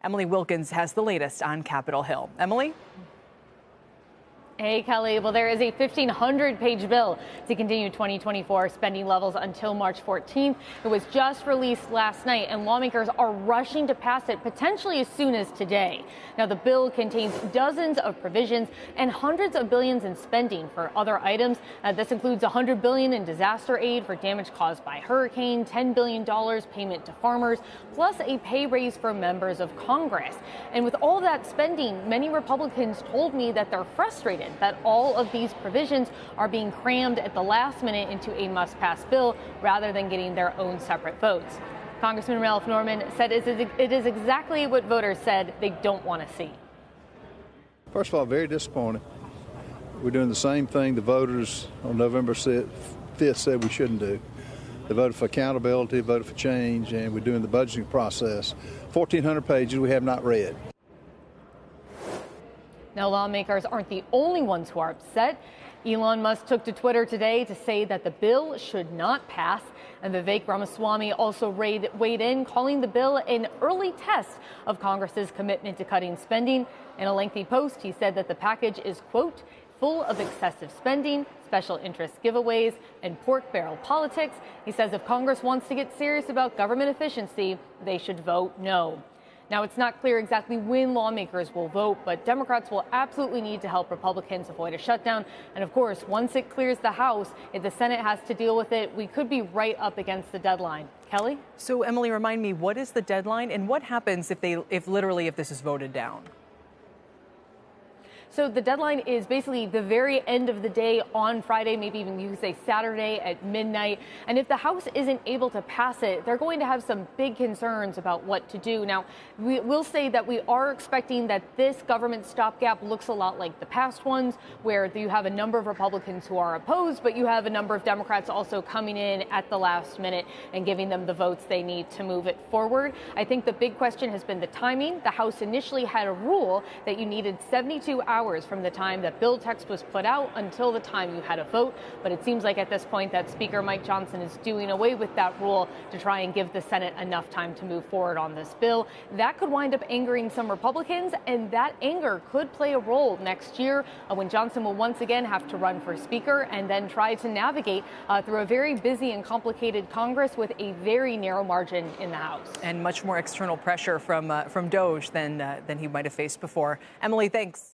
Emily Wilkins has the latest on Capitol Hill. Emily? Hey, Kelly. Well, there is a 1,500-page bill to continue 2024 spending levels until March 14th. It was just released last night, and lawmakers are rushing to pass it potentially as soon as today. Now, the bill contains dozens of provisions and hundreds of billions in spending for other items. This includes $100 billion in disaster aid for damage caused by hurricane, $10 billion payment to farmers, plus a pay raise for members of Congress. And with all that spending, many Republicans told me that they're frustrated that all of these provisions are being crammed at the last minute into a must-pass bill rather than getting their own separate votes. Congressman Ralph Norman said it is exactly what voters said they don't want to see. First of all, very disappointed. We're doing the same thing the voters on November 5th said we shouldn't do. They voted for accountability, voted for change, and we're doing the budgeting process. 1,400 pages we have not read. Now, lawmakers aren't the only ones who are upset. Elon Musk took to Twitter today to say that the bill should not pass. And Vivek Ramaswamy also weighed in, calling the bill an early test of Congress's commitment to cutting spending. In a lengthy post, he said that the package is, quote, full of excessive spending, special interest giveaways, and pork barrel politics. He says if Congress wants to get serious about government efficiency, they should vote no. Now, it's not clear exactly when lawmakers will vote, but Democrats will absolutely need to help Republicans avoid a shutdown. And of course, once it clears the House, if the Senate has to deal with it, we could be right up against the deadline. Kelly? So, Emily, remind me, what is the deadline and what happens if this is voted down? So the deadline is basically the very end of the day on Friday, maybe even you could say Saturday at midnight. And if the House isn't able to pass it, they're going to have some big concerns about what to do. Now, we will say that we are expecting that this government stopgap looks a lot like the past ones, where you have a number of Republicans who are opposed, but you have a number of Democrats also coming in at the last minute and giving them the votes they need to move it forward. I think the big question has been the timing. The House initially had a rule that you needed 72 hours from the time that bill text was put out until the time you had a vote. But it seems like at this point that Speaker Mike Johnson is doing away with that rule to try and give the Senate enough time to move forward on this bill. That could wind up angering some Republicans, and that anger could play a role next year when Johnson will once again have to run for Speaker and then try to navigate through a very busy and complicated Congress with a very narrow margin in the House. And much more external pressure from Doge than he might have faced before. Emily, thanks.